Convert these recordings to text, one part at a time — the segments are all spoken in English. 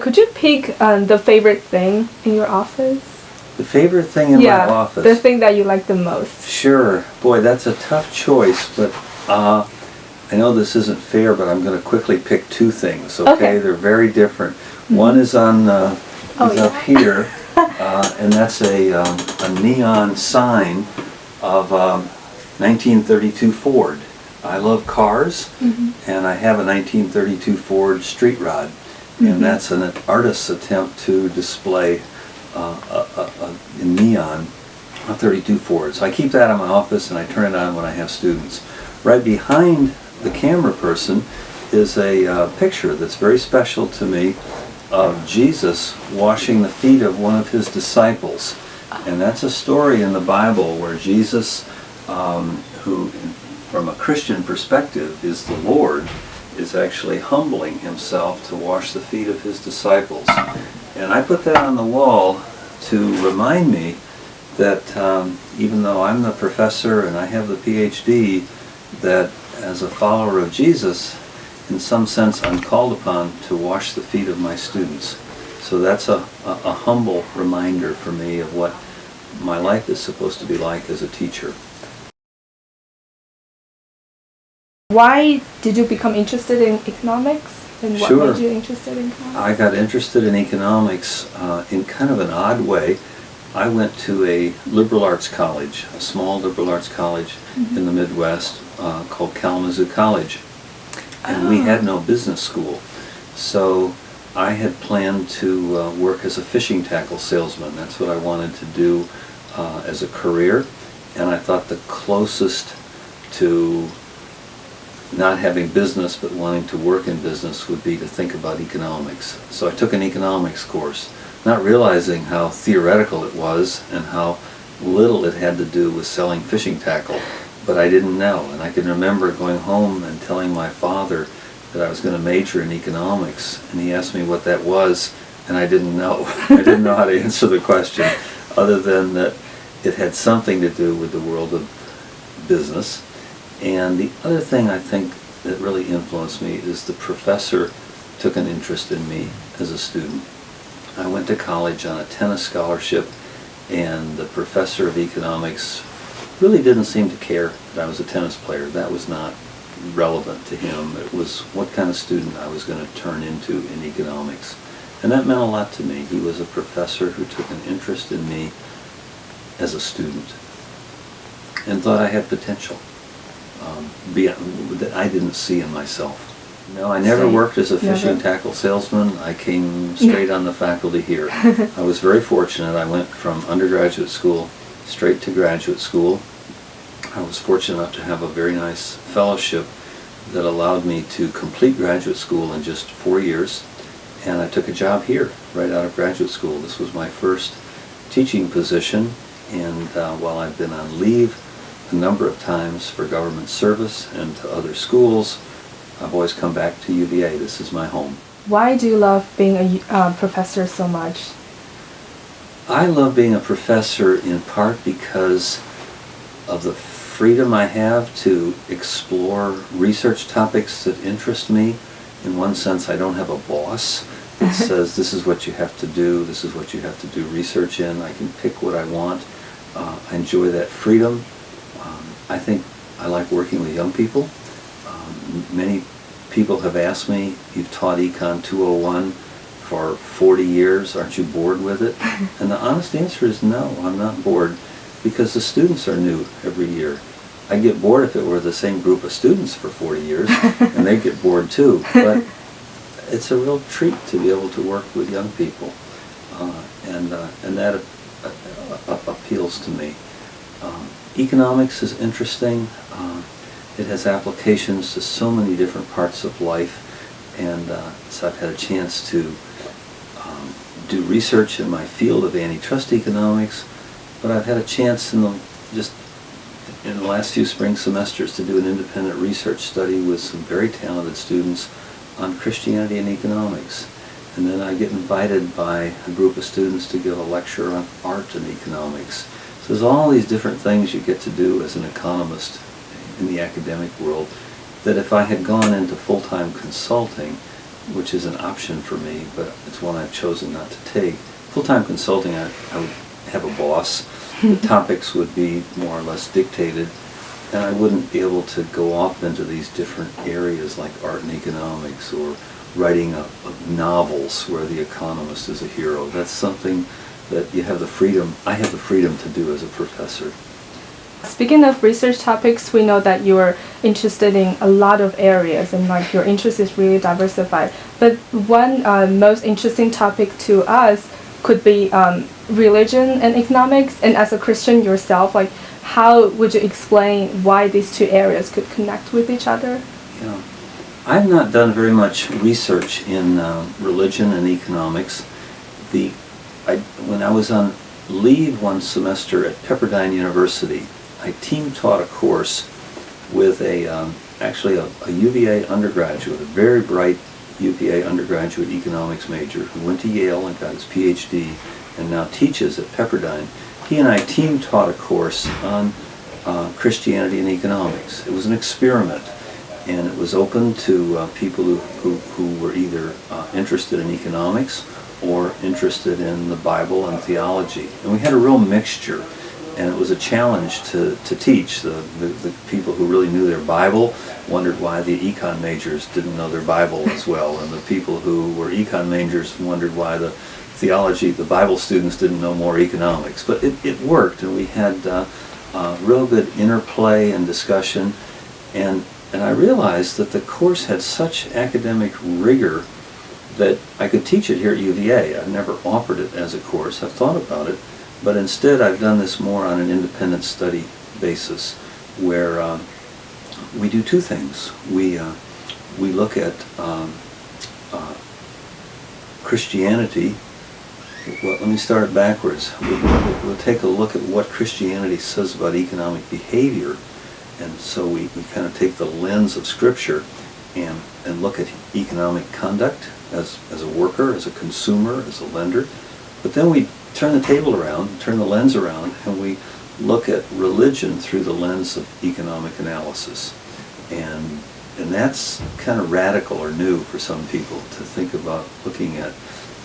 Could you pick the favorite thing in your office? The favorite thing in my office? The thing that you like the most. Sure. Boy, that's a tough choice, but I know this isn't fair, but I'm going to quickly pick two things, okay? They're very different. One is on up here, and that's a neon sign of 1932 Ford. I love cars, and I have a 1932 Ford street rod, and that's an artist's attempt to display in neon a 32 Ford. So I keep that in my office, and I turn it on when I have students. Right behind the camera person is a picture that's very special to me of Jesus washing the feet of one of his disciples. And that's a story in the Bible where Jesus, who from a Christian perspective is the Lord, is actually humbling himself to wash the feet of his disciples. And I put that on the wall to remind me that even though I'm the professor and I have the PhD, that as a follower of Jesus, in some sense I'm called upon to wash the feet of my students. So that's a humble reminder for me of what my life is supposed to be like as a teacher. Why did you become interested in economics? And what made you interested in economics? I got interested in economics in kind of an odd way. I went to a liberal arts college, a small liberal arts college in the Midwest called Kalamazoo College. And we had no business school. So I had planned to work as a fishing tackle salesman. That's what I wanted to do as a career. And I thought the closest to not having business but wanting to work in business would be to think about economics. So I took an economics course, not realizing how theoretical it was and how little it had to do with selling fishing tackle. But I didn't know, and I can remember going home and telling my father that I was going to major in economics, and he asked me what that was, and I didn't know. I didn't know how to answer the question, other than that it had something to do with the world of business. And the other thing I think that really influenced me is the professor took an interest in me as a student. I went to college on a tennis scholarship, and the professor of economics really didn't seem to care that I was a tennis player. That was not relevant to him. It was what kind of student I was going to turn into in economics. And that meant a lot to me. He was a professor who took an interest in me as a student and thought I had potential that I didn't see in myself. No, I never worked as a fishing tackle salesman. I came straight on the faculty here. I was very fortunate. I went from undergraduate school straight to graduate school. I was fortunate enough to have a very nice fellowship that allowed me to complete graduate school in just 4 years, and I took a job here right out of graduate school. This was my first teaching position, and while I've been on leave a number of times for government service and to other schools, I've always come back to UVA. This is my home. Why do you love being a professor so much? I love being a professor in part because of the freedom I have to explore research topics that interest me. In one sense, I don't have a boss that says this is what you have to do, this is what you have to do research in. I can pick what I want. I enjoy that freedom. I think I like working with young people. Many people have asked me, you've taught Econ 201 for 40 years, aren't you bored with it? And the honest answer is no, I'm not bored, because the students are new every year. I'd get bored if it were the same group of students for 40 years, and they'd get bored too. But it's a real treat to be able to work with young people, and that appeals to me. Economics is interesting. It has applications to so many different parts of life, and so I've had a chance to do research in my field of antitrust economics, but I've had a chance in the last few spring semesters to do an independent research study with some very talented students on Christianity and economics. And then I get invited by a group of students to give a lecture on art and economics. So there's all these different things you get to do as an economist in the academic world that if I had gone into full-time consulting, which is an option for me, but it's one I've chosen not to take. Full-time consulting, I would have a boss. The topics would be more or less dictated, and I wouldn't be able to go off into these different areas like art and economics or writing of novels where the economist is a hero. That's something that you have the freedom, I have the freedom to do as a professor. Speaking of research topics, we know that you're interested in a lot of areas and like your interest is really diversified. But one most interesting topic to us could be religion and economics. And as a Christian yourself, like how would you explain why these two areas could connect with each other? Yeah, I've not done very much research in religion and economics. When I was on leave one semester at Pepperdine University, I team taught a course with actually a UVA undergraduate, a very bright UVA undergraduate economics major who went to Yale and got his PhD and now teaches at Pepperdine. He and I team taught a course on Christianity and economics. It was an experiment, and it was open to people who were either interested in economics or interested in the Bible and theology. And we had a real mixture. And it was a challenge to teach. The people who really knew their Bible wondered why the econ majors didn't know their Bible as well, and the people who were econ majors wondered why the Bible students didn't know more economics. But it worked, and we had real good interplay and discussion, and I realized that the course had such academic rigor that I could teach it here at UVA. I've never offered it as a course. I've thought about it. But instead, I've done this more on an independent study basis, where we do two things. We look at Christianity. Well, let me start backwards. We'll take a look at what Christianity says about economic behavior, and so we kind of take the lens of Scripture and look at economic conduct as a worker, as a consumer, as a lender. But then we turn the table around, turn the lens around, and we look at religion through the lens of economic analysis. And that's kind of radical or new for some people to think about looking at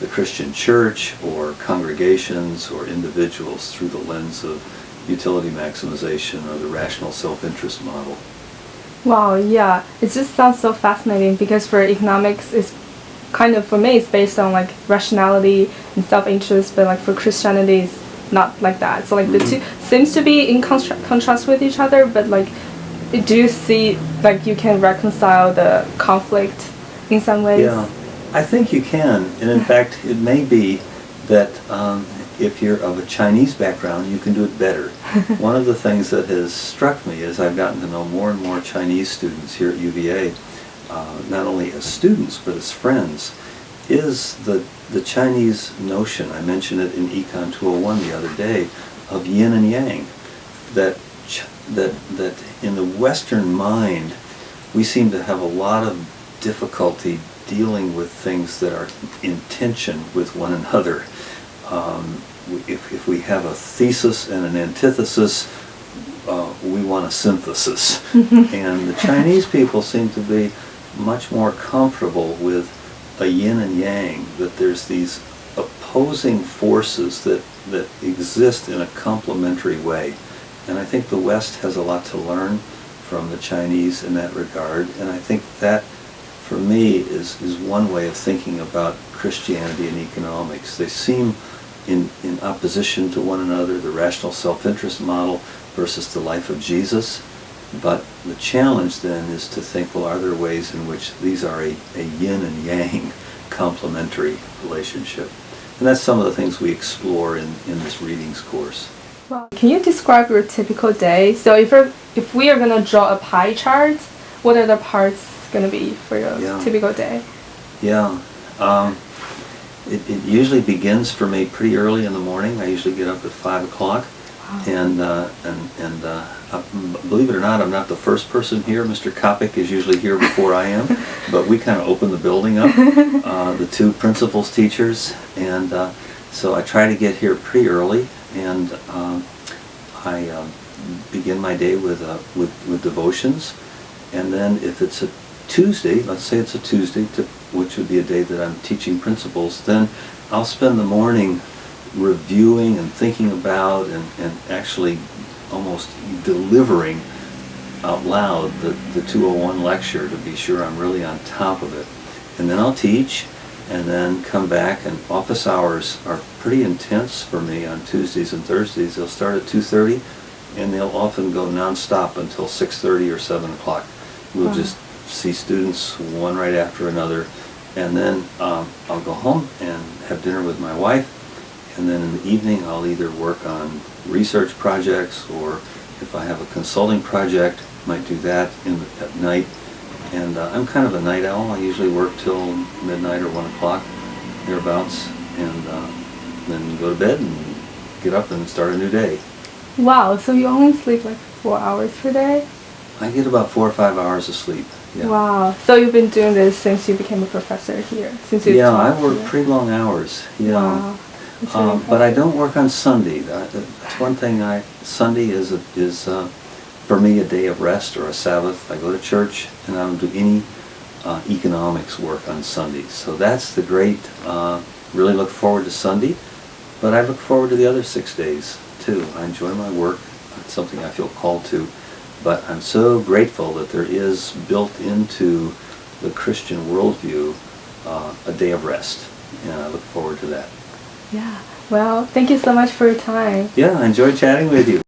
the Christian church or congregations or individuals through the lens of utility maximization or the rational self-interest model. Wow, yeah. It just sounds so fascinating because for economics, it's kind of, for me, it's based on like rationality and self-interest, but like for Christianity, it's not like that. So like the two seems to be in contrast with each other, but like do you see like you can reconcile the conflict in some ways? Yeah, I think you can, and in fact, it may be that if you're of a Chinese background, you can do it better. One of the things that has struck me as I've gotten to know more and more Chinese students here at UVA, not only as students but as friends, is the Chinese notion, I mentioned it in Econ 201 the other day, of yin and yang. That in the Western mind, we seem to have a lot of difficulty dealing with things that are in tension with one another. If we have a thesis and an antithesis, we want a synthesis. And the Chinese people seem to be much more comfortable with a yin and yang, that there's these opposing forces that exist in a complementary way. And I think the West has a lot to learn from the Chinese in that regard, and I think that, for me, is one way of thinking about Christianity and economics. They seem in opposition to one another, the rational self-interest model versus the life of Jesus. But the challenge then is to think, well, are there ways in which these are a yin and yang complementary relationship? And that's some of the things we explore in this readings course. Well, can you describe your typical day? So if we are going to draw a pie chart, what are the parts going to be for your typical day? Yeah. It usually begins for me pretty early in the morning. I usually get up at 5 o'clock. Wow. And believe it or not, I'm not the first person here. Mr. Kopic is usually here before I am, but we kind of open the building up, the two principals teachers, and so I try to get here pretty early, and I begin my day with devotions, and then if it's a Tuesday, let's say it's a Tuesday, which would be a day that I'm teaching principles, then I'll spend the morning reviewing and thinking about and actually almost delivering out loud the 201 lecture to be sure I'm really on top of it. And then I'll teach and then come back, and office hours are pretty intense for me on Tuesdays and Thursdays. They'll start at 2:30 and they'll often go non-stop until 6:30 or 7 o'clock. We'll just see students one right after another, and then I'll go home and have dinner with my wife, and then in the evening I'll either work on research projects, or if I have a consulting project, might do that at night. And I'm kind of a night owl. I usually work till midnight or 1 o'clock, thereabouts, and then go to bed and get up and start a new day. Wow, so you only sleep like 4 hours per day? I get about 4 or 5 hours of sleep. Yeah. Wow, so you've been doing this since you became a professor here? Since you Yeah, I taught work here? pretty long hours. Yeah. Wow. That's really But I impressive. don't work on Sunday. That's one thing. Sunday is for me a day of rest or a Sabbath. I go to church and I don't do any economics work on Sundays. So that's the great. Really look forward to Sunday, but I look forward to the other 6 days too. I enjoy my work. It's something I feel called to, but I'm so grateful that there is built into the Christian worldview a day of rest, and I look forward to that. Yeah. Well, thank you so much for your time. Yeah, I enjoyed chatting with you.